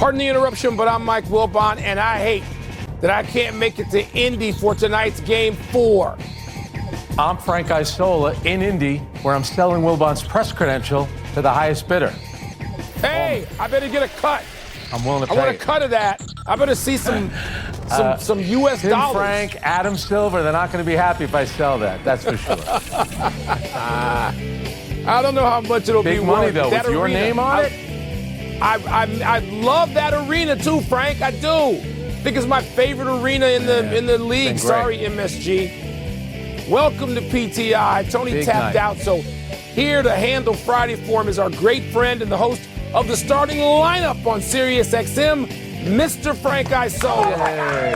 Pardon the interruption, but I'm Mike Wilbon, and I hate that I can't make it to Indy for tonight's Game 4. I'm Frank Isola in Indy, where I'm selling Wilbon's press credential to the highest bidder. Hey, I better get a cut. I'm willing to pay. I want a cut of that. I better see some U.S. Tim dollars. Frank, Adam Silver, they're not going to be happy if I sell that. That's for sure. I don't know how much it'll be Big money, worth. though, That with your arena, name on it. I love that arena too, Frank. I do. I think it's my favorite arena in the league. Sorry, MSG. Welcome to PTI. Tony Big tapped night. out, so here to handle Friday for him is our great friend and the host of the starting lineup on Sirius XM, Mr. Frank Isola. Hey.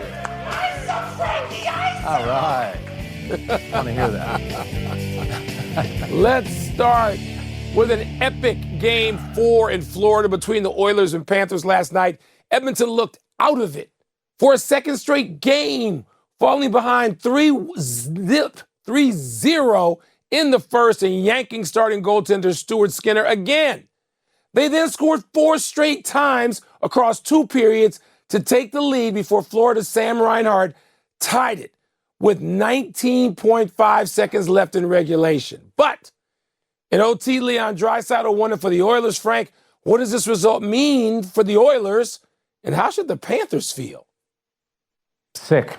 All right. Want to hear that. Let's start with an epic Game 4 in Florida between the Oilers and Panthers last night. Edmonton looked out of it for a second straight game, falling behind 3-0 in the first and yanking starting goaltender Stuart Skinner again. They then scored 4 straight times across 2 periods to take the lead before Florida's Sam Reinhart tied it with 19.5 seconds left in regulation. But in OT, Leon Draisaitl won it for the Oilers. Frank, what does this result mean for the Oilers, and how should the Panthers feel? Sick.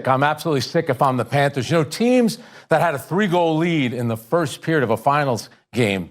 I'm absolutely sick if I'm the Panthers. You know, teams that had a 3-goal lead in the first period of a finals game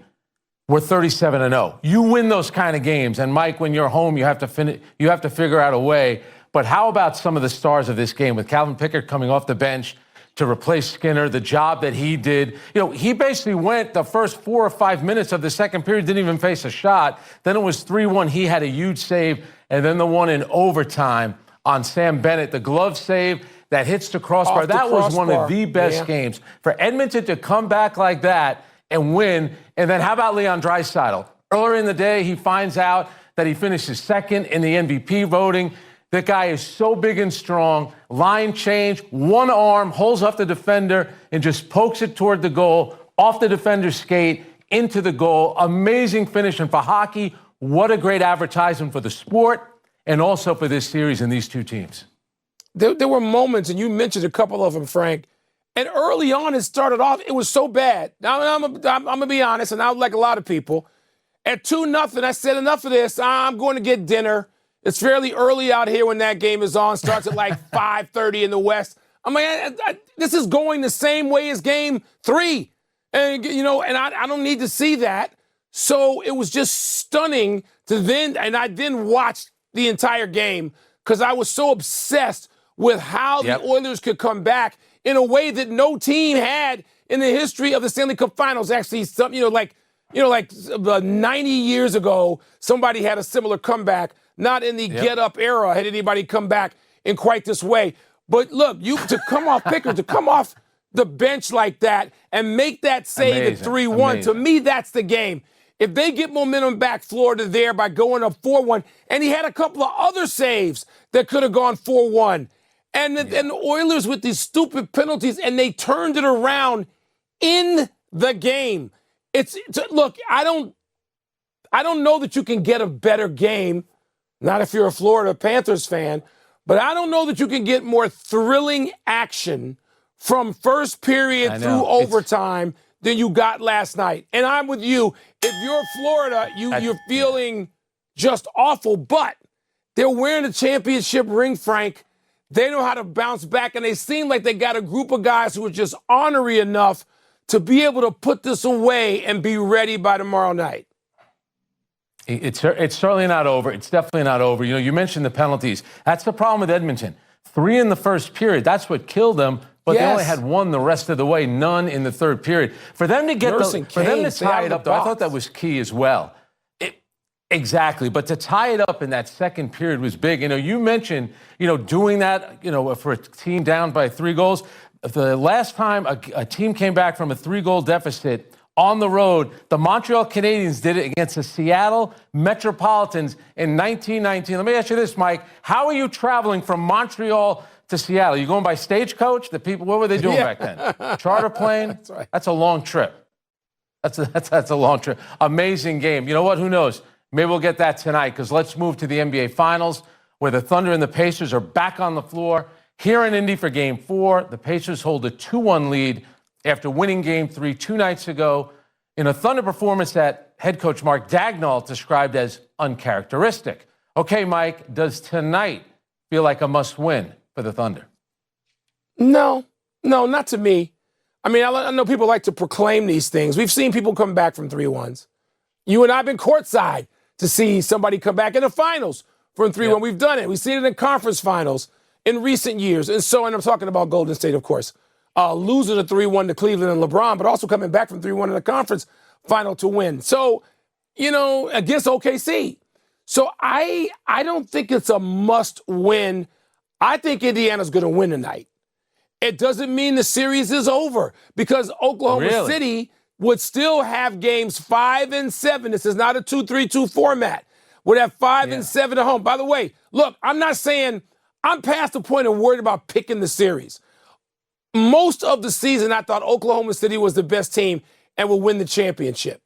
were 37-0. You win those kind of games, and Mike, when you're home, you have to figure out a way. But how about some of the stars of this game with Calvin Pickard coming off the bench to replace Skinner, the job that he did? You know, he basically went the first 4 or 5 minutes of the second period, didn't even face a shot. Then it was 3-1. He had a huge save, and then the one in overtime on Sam Bennett, the glove save that hits the crossbar. That was one of the best games. For Edmonton to come back like that and win. And then how about Leon Draisaitl? Earlier in the day, he finds out that he finishes second in the MVP voting. That guy is so big and strong. Line change, one arm, holds up the defender, and just pokes it toward the goal, off the defender's skate, into the goal. Amazing finish. And for hockey, what a great advertisement for the sport and also for this series and these two teams. There were moments, and you mentioned a couple of them, Frank, and early on it started off, it was so bad. Now, I'm going to be honest, and I like a lot of people. At 2-0, I said, enough of this. I'm going to get dinner. It's fairly early out here when that game is on. Starts at like 5:30 in the West. I mean, this is going the same way as Game 3. And, you know, and I don't need to see that. So it was just stunning to then, and I then watched the entire game because I was so obsessed with how the Oilers could come back in a way that no team had in the history of the Stanley Cup Finals. Actually, like 90 years ago, somebody had a similar comeback. Not in the get-up era had anybody come back in quite this way. But look, to come off Pickard, to come off the bench like that and make that save at 3-1, to me, that's the game. If they get momentum back, Florida there by going up 4-1, and he had a couple of other saves that could have gone 4-1. And the Oilers with these stupid penalties, and they turned it around in the game. Look, I don't know that you can get a better game, not if you're a Florida Panthers fan, but I don't know that you can get more thrilling action from first period through overtime than you got last night. And I'm with you. If you're Florida, you're feeling just awful, but they're wearing a championship ring, Frank. They know how to bounce back, and they seem like they got a group of guys who are just ornery enough to be able to put this away and be ready by tomorrow night. It's certainly not over. It's definitely not over. You know, you mentioned the penalties. That's the problem with Edmonton. 3 in the first period. That's what killed them. But they only had 1 the rest of the way. None in the third period. For them to get for them to tie it up, though, I thought that was key as well. Exactly. But to tie it up in that second period was big. You know, you mentioned, doing that, for a team down by 3 goals. The last time a team came back from a 3-goal deficit on the road, the Montreal Canadiens did it against the Seattle Metropolitans in 1919. Let me ask you this, Mike. How are you traveling from Montreal to Seattle? You going by stagecoach? What were they doing back then? Charter plane? That's right. That's a long trip. That's a long trip. Amazing game. You know what? Who knows? Maybe we'll get that tonight, because let's move to the NBA Finals, where the Thunder and the Pacers are back on the floor. Here in Indy for Game 4, the Pacers hold a 2-1 lead after winning Game 3 2 nights ago in a Thunder performance that head coach Mark Daigneault described as uncharacteristic. Okay, Mike, does tonight feel like a must-win for the Thunder? No, not to me. I mean, I know people like to proclaim these things. We've seen people come back from 3-1s. You and I have been courtside to see somebody come back in the finals from 3-1. Yep. We've done it. We've seen it in conference finals in recent years. And I'm talking about Golden State, of course, losing a 3-1 to Cleveland and LeBron, but also coming back from 3-1 in the conference final to win. So, against OKC. So I don't think it's a must win. I think Indiana's going to win tonight. It doesn't mean the series is over, because Oklahoma City would still have games 5 and 7. This is not a 2-3-2 format. Would have 5 and 7 at home. By the way, look, I'm not saying I'm past the point of worried about picking the series. Most of the season, I thought Oklahoma City was the best team and will win the championship.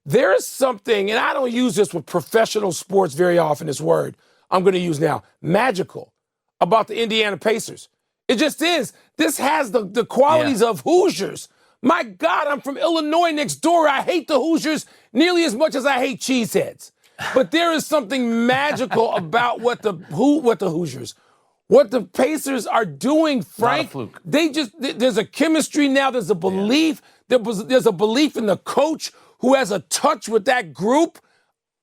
There is something, and I don't use this with professional sports very often, this word I'm going to use now, magical, about the Indiana Pacers. It just is. This has the qualities of Hoosiers. My God, I'm from Illinois next door. I hate the Hoosiers nearly as much as I hate cheeseheads. But there is something magical about what the Hoosiers, what the Pacers are doing, Frank. Not a fluke. There's a chemistry now. There's a belief. There's a belief in the coach who has a touch with that group.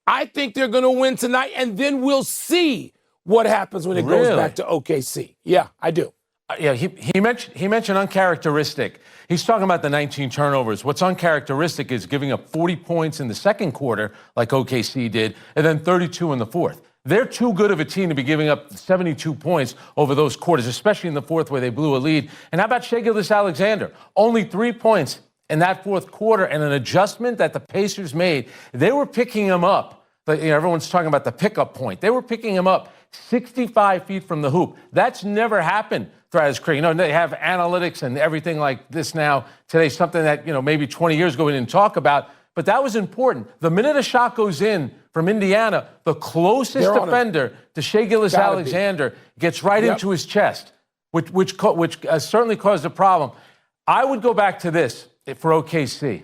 I think they're going to win tonight, and then we'll see what happens when it goes back to OKC. Yeah, I do. He mentioned uncharacteristic. He's talking about the 19 turnovers. What's uncharacteristic is giving up 40 points in the second quarter, like OKC did, and then 32 in the fourth. They're too good of a team to be giving up 72 points over those quarters, especially in the fourth where they blew a lead. And how about Shai Gilgeous-Alexander? Only 3 points in that fourth quarter, and an adjustment that the Pacers made. They were picking him up. Everyone's talking about the pickup point. They were picking him up 65 feet from the hoop. That's never happened throughout his career. They have analytics and everything like this now today, something that, maybe 20 years ago we didn't talk about, but that was important. The minute a shot goes in from Indiana, the closest defender to Shai Gilgeous-Alexander gets right into his chest, which certainly caused a problem. I would go back to this for OKC.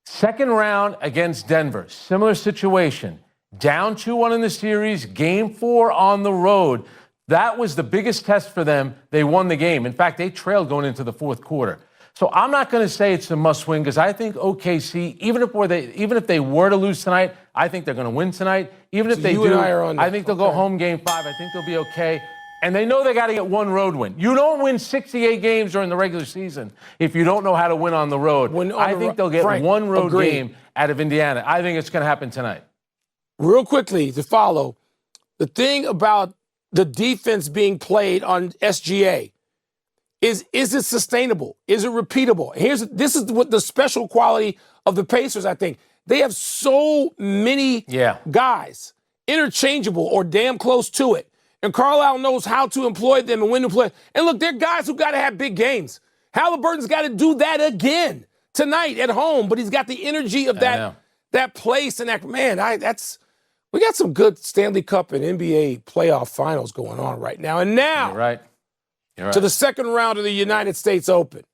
Second round against Denver, similar situation. Down 2-1 in the series, Game 4 on the road. That was the biggest test for them. They won the game. In fact, they trailed going into the fourth quarter. So I'm not going to say it's a must-win, because I think OKC, even if they were to lose tonight, I think they're going to win tonight. Even if they do, I think they'll go home Game 5. I think they'll be okay. And they know they got to get one road win. You don't win 68 games during the regular season if you don't know how to win on the road. I think they'll get one road game out of Indiana. I think it's going to happen tonight. Real quickly to follow, the thing about the defense being played on SGA is it sustainable? Is it repeatable? This is what the special quality of the Pacers, I think. They have so many guys, interchangeable or damn close to it. And Carlisle knows how to employ them and when to play. And look, they're guys who got to have big games. Halliburton's got to do that again tonight at home, but he's got the energy of that place and that, man, we got some good Stanley Cup and NBA playoff finals going on right now. And now, You're right. to the second round of the United States Open.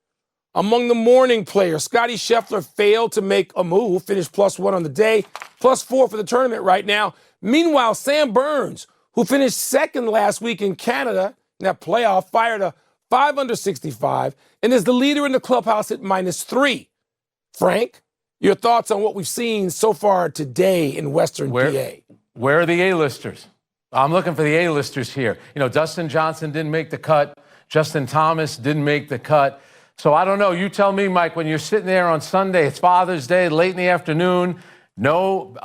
Among the morning players, Scottie Scheffler failed to make a move, finished +1 on the day, +4 for the tournament right now. Meanwhile, Sam Burns, who finished second last week in Canada in that playoff, fired a 5 under 65 and is the leader in the clubhouse at -3. Frank, your thoughts on what we've seen so far today in Western PA? Where are the A-listers? I'm looking for the A-listers here. Dustin Johnson didn't make the cut. Justin Thomas didn't make the cut. So I don't know. You tell me, Mike, when you're sitting there on Sunday, it's Father's Day, late in the afternoon, no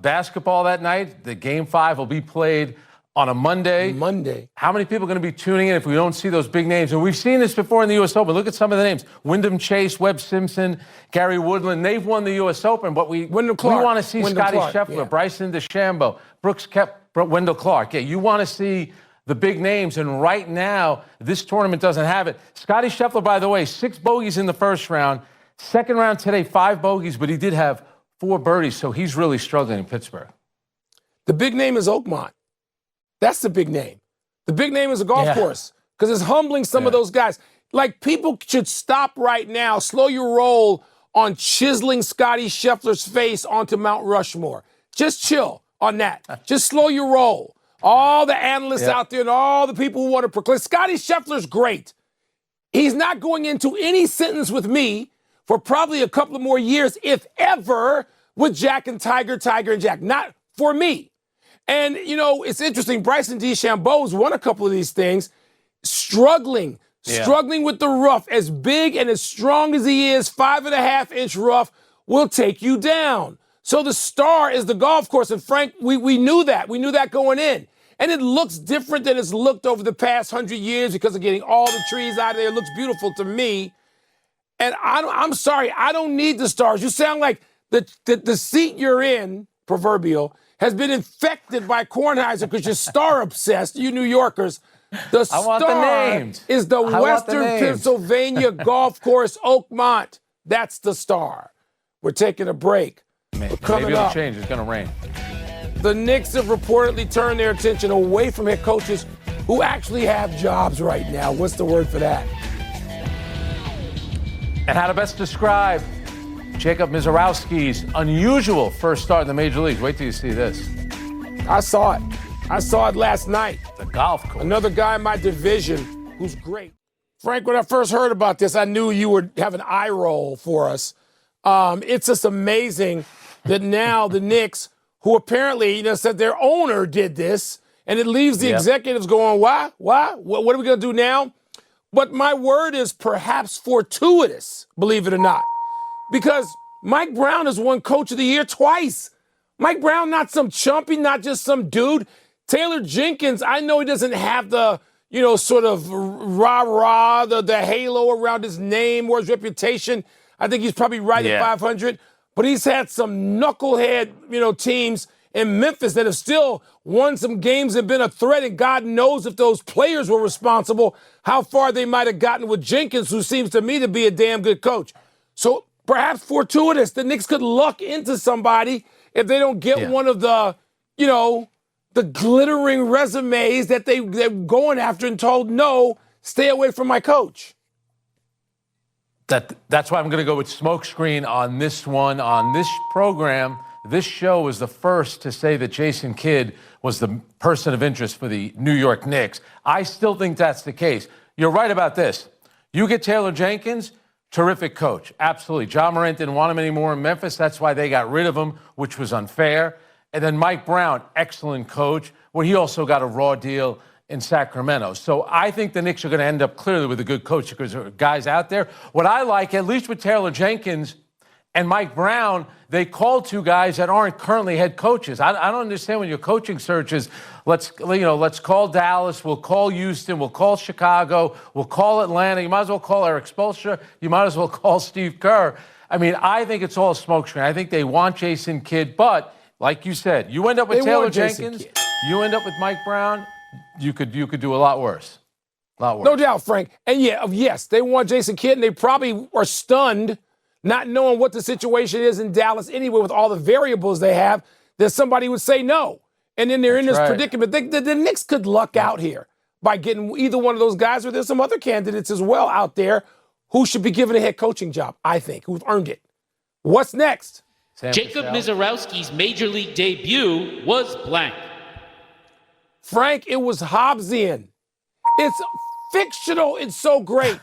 basketball that night. The Game 5 will be played on a Monday. How many people are going to be tuning in if we don't see those big names? And we've seen this before in the U.S. Open. Look at some of the names. Wyndham Chase, Webb Simpson, Gary Woodland. They've won the U.S. Open, but we want to see Scottie Scheffler, Bryson DeChambeau, Brooks Koepka, Wendell Clark. Yeah, you want to see the big names, and right now, this tournament doesn't have it. Scottie Scheffler, by the way, 6 bogeys in the first round. Second round today, 5 bogeys, but he did have 4 birdies, so he's really struggling in Pittsburgh. The big name is Oakmont. That's the big name. The big name is a golf course because it's humbling some of those guys. Like, people should stop right now, slow your roll on chiseling Scotty Scheffler's face onto Mount Rushmore. Just chill on that. Just slow your roll. All the analysts out there and all the people who want to proclaim. Scotty Scheffler's great. He's not going into any sentence with me for probably a couple of more years, if ever, with Jack and Tiger, Tiger and Jack. Not for me. And, you know, it's interesting. Bryson DeChambeau's won a couple of these things, struggling with the rough. As big and as strong as he is, 5.5-inch rough will take you down. So the star is the golf course. And Frank, we knew that. We knew that going in. And it looks different than it's looked over the past 100 years because of getting all the trees out of there. It looks beautiful to me. And I'm sorry, I don't need the stars. You sound like the seat you're in, proverbial, has been infected by Kornheiser because you're star obsessed, you New Yorkers. The star is the Western Pennsylvania golf course, Oakmont. That's the star. We're taking a break. Maybe it'll change. It's going to rain. The Knicks have reportedly turned their attention away from head coaches who actually have jobs right now. What's the word for that? And how to best describe Jacob Mizorowski's unusual first start in the major leagues. Wait till you see this. I saw it. I saw it last night. The golf course. Another guy in my division who's great. Frank, when I first heard about this, I knew you would have an eye roll for us. It's just amazing that now the Knicks, who apparently, said their owner did this, and it leaves the executives going, why? What are we going to do now? But my word is perhaps fortuitous, believe it or not, because Mike Brown has won Coach of the Year twice. Mike Brown, not some chumpy, not just some dude. Taylor Jenkins, I know he doesn't have the, sort of rah-rah, the halo around his name or his reputation. I think he's probably right at 500. But he's had some knucklehead, teams in Memphis that have still won some games and been a threat, and God knows if those players were responsible, how far they might have gotten with Jenkins, who seems to me to be a damn good coach. So perhaps fortuitous, the Knicks could luck into somebody if they don't get one of the, the glittering resumes that they're going after and told, no, stay away from my coach. That's why I'm going to go with smokescreen on this one. On this program, this show was the first to say that Jason Kidd was the person of interest for the New York Knicks. I still think that's the case. You're right about this. You get Taylor Jenkins, terrific coach. Absolutely. John Morant didn't want him anymore in Memphis. That's why they got rid of him, which was unfair. And then Mike Brown, excellent coach, where he also got a raw deal in Sacramento. So I think the Knicks are going to end up clearly with a good coach because there are guys out there. What I like, at least with Taylor Jenkins and Mike Brown, they called two guys that aren't currently head coaches. I don't understand when your coaching search is, let's call Dallas, we'll call Houston, we'll call Chicago, we'll call Atlanta. You might as well call Eric Spoelstra. You might as well call Steve Kerr. I mean, I think it's all a smokescreen. I think they want Jason Kidd, but like you said, you end up with Taylor Jenkins, you end up with Mike Brown. You could do a lot worse. No doubt, Frank. And yes, they want Jason Kidd, and they probably are stunned not knowing what the situation is in Dallas anyway with all the variables they have, that somebody would say no. And then they're in this predicament. The Knicks could luck out here by getting either one of those guys, or there's some other candidates as well out there who should be given a head coaching job, I think, who've earned it. What's next? Jacob Mizorowski's major league debut was blank. Frank, it was Hobbesian. It's fictional. It's so great.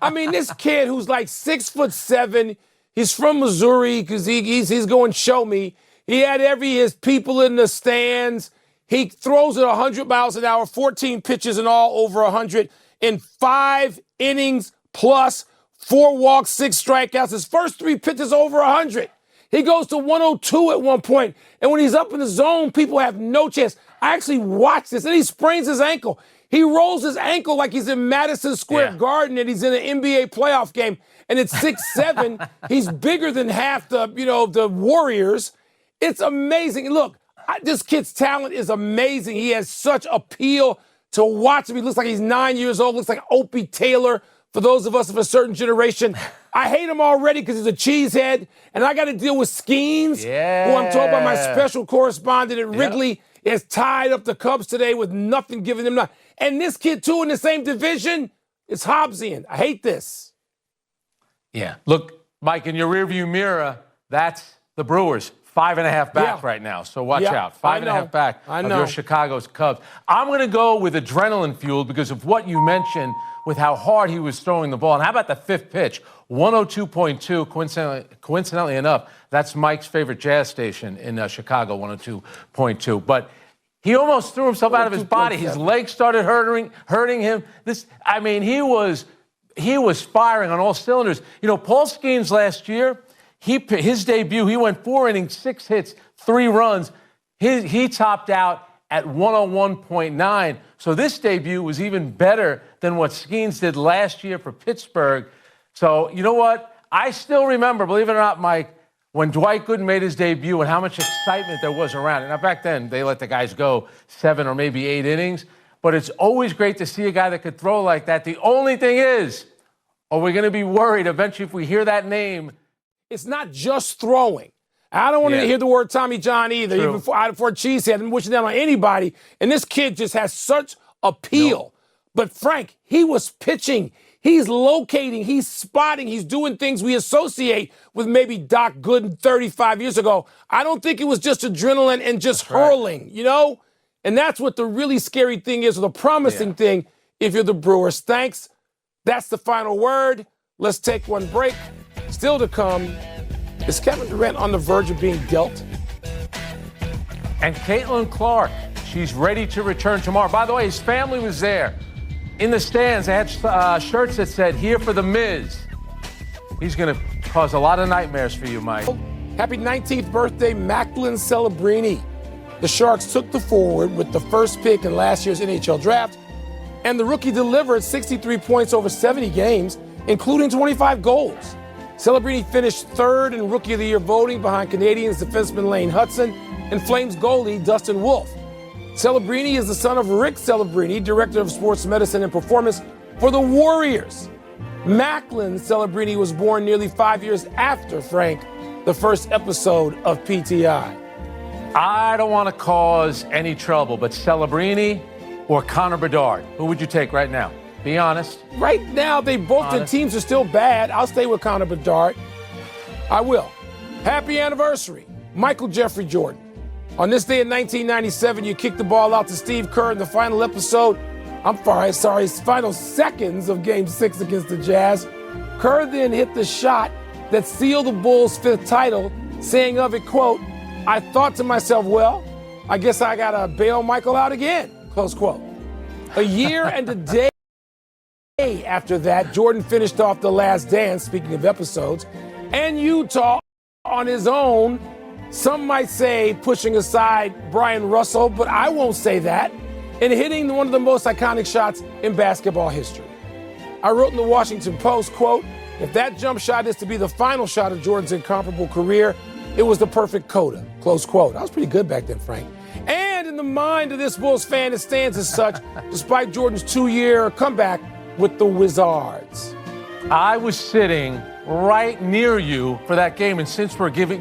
I mean, this kid who's like 6'7", he's from Missouri because he's going show me. He had his people in the stands. He throws it 100 miles an hour, 14 pitches and all over 100 in 5 innings plus 4 walks, 6 strikeouts. His first 3 pitches over 100. He goes to 102 at one point, and when he's up in the zone, people have no chance. I actually watched this, and he sprains his ankle. He rolls his ankle like he's in Madison Square Garden and he's in an NBA playoff game. And at 6'7", he's bigger than half the Warriors. It's amazing. Look, this kid's talent is amazing. He has such appeal to watch him. He looks like he's 9 years old, looks like Opie Taylor for those of us of a certain generation. I hate him already because he's a cheesehead, and I got to deal with Skeens, who I'm told by my special correspondent at Wrigley is tied up the Cubs today with nothing giving them nothing. And this kid, too, in the same division, is Hobbesian. I hate this. Yeah. Look, Mike, in your rearview mirror, that's the Brewers. 5.5 back right now, so watch out. 5.5 back of your Chicago's Cubs. I'm going to go with adrenaline fueled because of what you mentioned with how hard he was throwing the ball. And how about the fifth pitch? 102.2, coincidentally enough, that's Mike's favorite jazz station in Chicago, 102.2. But he almost threw himself out of his body. His legs started hurting him. He was firing on all cylinders. You know, Paul Skeens last year, his debut, he went 4 innings, 6 hits, 3 runs. He topped out at 101.9. So this debut was even better than what Skeens did last year for Pittsburgh. So you know what? I still remember, believe it or not, Mike, when Dwight Gooden made his debut and how much excitement there was around it. Now, back then, they let the guys go 7 or maybe 8 innings. But it's always great to see a guy that could throw like that. The only thing is, are we going to be worried eventually if we hear that name? It's not just throwing. I don't want to hear the word Tommy John either, True. even for Cheesehead. I'm wishing that on anybody. And this kid just has such appeal. But, Frank, he was pitching. He's locating. He's spotting. He's doing things we associate with maybe Doc Gooden 35 years ago. I don't think it was just adrenaline and just hurling, you know? And that's what the really scary thing is, or the promising thing, if you're the Brewers. Thanks. That's the final word. Let's take one break. Still to come, is Kevin Durant on the verge of being dealt? And Caitlin Clark, she's ready to return tomorrow. By the way, his family was there. In the stands, they had shirts that said, "Here for the Miz." He's going to cause a lot of nightmares for you, Mike. Happy 19th birthday, Macklin Celebrini. The Sharks took the forward with the first pick in last year's NHL draft, and the rookie delivered 63 points over 70 games, including 25 goals. Celebrini finished third in Rookie of the Year voting behind Canadiens defenseman Lane Hudson and Flames goalie Dustin Wolf. Celebrini is the son of Rick Celebrini, Director of Sports Medicine and Performance for the Warriors. Macklin Celebrini was born nearly 5 years after, Frank, the first episode of PTI. I don't want to cause any trouble, but Celebrini or Connor Bedard, who would you take right now? Be honest. Right now, the teams are still bad. I'll stay with Connor Bedard. I will. Happy anniversary, Michael Jeffrey Jordan. On this day in 1997, you kicked the ball out to Steve Kerr in the final episode. Final seconds of Game 6 against the Jazz. Kerr then hit the shot that sealed the Bulls' 5th title, saying of it, quote, "I thought to myself, well, I guess I gotta bail Michael out again," close quote. A year and a day after that, Jordan finished off The Last Dance, speaking of episodes, and Utah on his own. Some might say pushing aside Brian Russell, but I won't say that, and hitting one of the most iconic shots in basketball history. I wrote in the Washington Post, quote, "If that jump shot is to be the final shot of Jordan's incomparable career, it was the perfect coda," close quote. I was pretty good back then, Frank. And in the mind of this Bulls fan, it stands as such, despite Jordan's 2-year comeback with the Wizards. I was sitting right near you for that game, and since we're giving,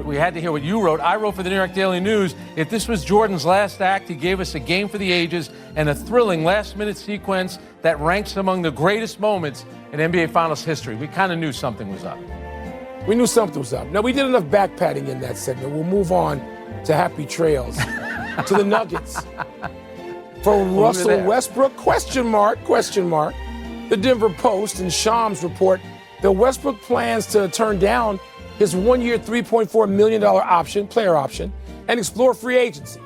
we had to hear what you wrote. I wrote for the New York Daily News. If this was Jordan's last act, he gave us a game for the ages and a thrilling last-minute sequence that ranks among the greatest moments in NBA Finals history. We kind of knew something was up. We knew something was up. Now, we did enough back-patting in that segment. We'll move on to happy trails, to the Nuggets. For Russell Westbrook, question mark. The Denver Post and Shams report that Westbrook plans to turn down his 1-year, $3.4 million player option, and explore free agency.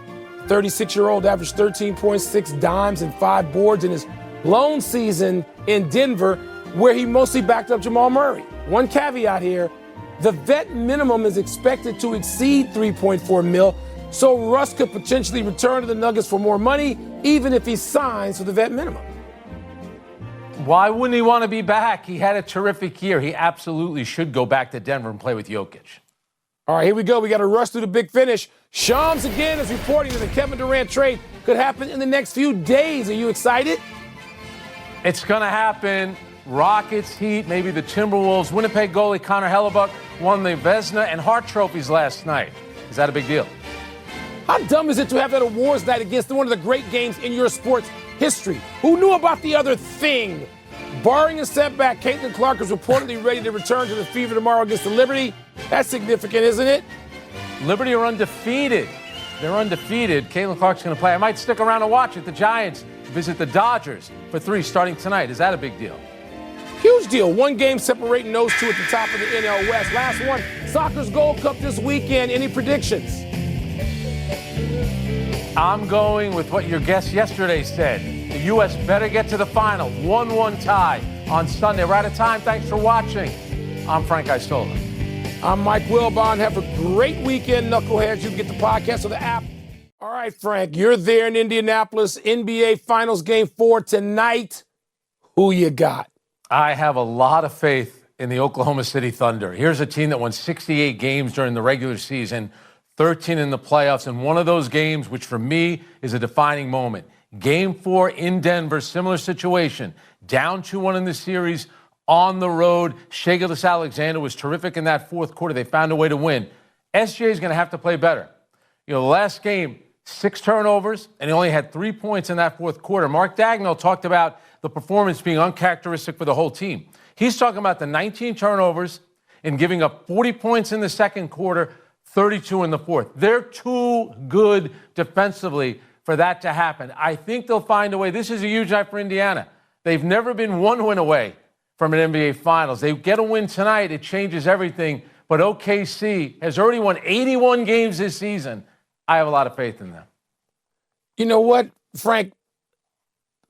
36-year-old averaged 13.6 dimes and 5 boards in his lone season in Denver, where he mostly backed up Jamal Murray. One caveat here, the vet minimum is expected to exceed $3.4 million, so Russ could potentially return to the Nuggets for more money, even if he signs for the vet minimum. Why wouldn't he want to be back? He had a terrific year. He absolutely should go back to Denver and play with Jokic. All right, here we go. We got to rush through the big finish. Shams again is reporting that the Kevin Durant trade could happen in the next few days. Are you excited? It's going to happen Rockets, Heat, maybe the Timberwolves. Winnipeg goalie Connor Hellebuck won the Vezina and Hart trophies last night. Is that a big deal? How dumb is it to have that awards night against one of the great games in your sports history? Who knew about the other thing? Barring a setback, Caitlin Clark is reportedly ready to return to the Fever tomorrow against the Liberty. That's significant, isn't it? Liberty are undefeated. They're undefeated. Caitlin Clark's going to play. I might stick around and watch it. The Giants visit the Dodgers for 3 starting tonight. Is that a big deal? Huge deal. 1 game separating those two at the top of the NL West. Last one, soccer's Gold Cup this weekend. Any predictions? I'm going with what your guest yesterday said. The U.S. better get to the final. 1-1 tie on Sunday. We're out of time. Thanks for watching. I'm Frank Isola. I'm Mike Wilbon. Have a great weekend, knuckleheads. You can get the podcast or the app. All right, Frank, you're there in Indianapolis. NBA Finals Game 4 tonight. Who you got? I have a lot of faith in the Oklahoma City Thunder. Here's a team that won 68 games during the regular season, 13 in the playoffs, and one of those games, which for me is a defining moment. Game 4 in Denver, similar situation. Down 2-1 in the series, on the road. Shai Gilgeous-Alexander was terrific in that fourth quarter. They found a way to win. SJ is going to have to play better. You know, the last game, 6 turnovers, and he only had 3 points in that fourth quarter. Mark Dagnall talked about the performance being uncharacteristic for the whole team. He's talking about the 19 turnovers and giving up 40 points in the second quarter, 32 in the fourth. They're too good defensively for that to happen. I think they'll find a way. This is a huge night for Indiana. They've never been 1 win away from an NBA Finals. They get a win tonight, it changes everything. But OKC has already won 81 games this season. I have a lot of faith in them. You know what, Frank?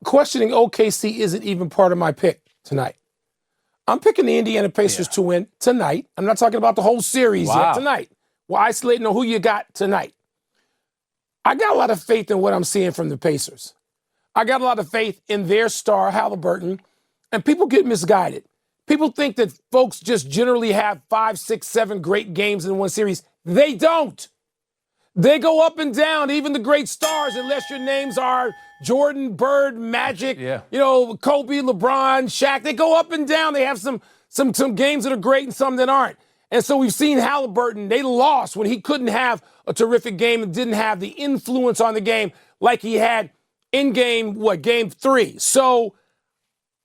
Questioning OKC isn't even part of my pick tonight. I'm picking the Indiana Pacers to win tonight. I'm not talking about the whole series yet. Tonight. We're isolating on who you got tonight. I got a lot of faith in what I'm seeing from the Pacers. I got a lot of faith in their star, Halliburton, and people get misguided. People think that folks just generally have 5, 6, 7 great games in one series. They don't. They go up and down, even the great stars, unless your names are Jordan, Bird, Magic, Kobe, LeBron, Shaq. They go up and down. They have some games that are great and some that aren't. And so we've seen Halliburton. They lost when he couldn't have a terrific game and didn't have the influence on the game like he had in game 3. So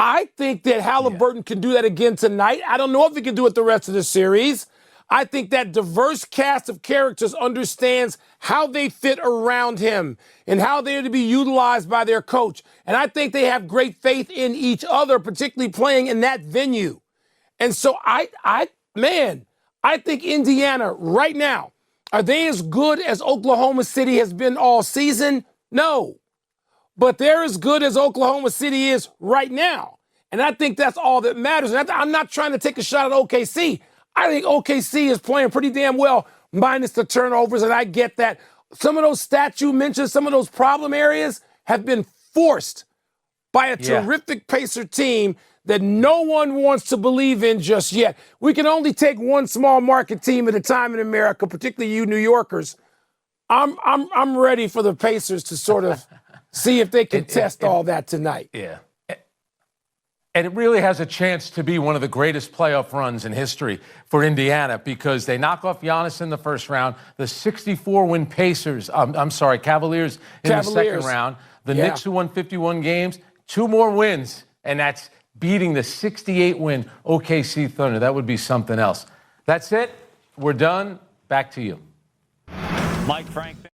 I think that Halliburton can do that again tonight. I don't know if he can do it the rest of the series. I think that diverse cast of characters understands how they fit around him and how they're to be utilized by their coach. And I think they have great faith in each other, particularly playing in that venue. And so I think Indiana right now, are they as good as Oklahoma City has been all season? No. But they're as good as Oklahoma City is right now. And I think that's all that matters. And I'm not trying to take a shot at OKC. I think OKC is playing pretty damn well, minus the turnovers, and I get that. Some of those stats you mentioned, some of those problem areas have been forced by a terrific Pacer team that no one wants to believe in just yet. We can only take one small market team at a time in America, particularly you New Yorkers. I'm ready for the Pacers to sort of see if they can test all that tonight. Yeah. And it really has a chance to be one of the greatest playoff runs in history for Indiana because they knock off Giannis in the first round. The 64-win Cavaliers in the second round. The Knicks, who won 51 games, 2 more wins, and that's beating the 68-win OKC Thunder. That would be something else. That's it. We're done. Back to you. Mike Frank.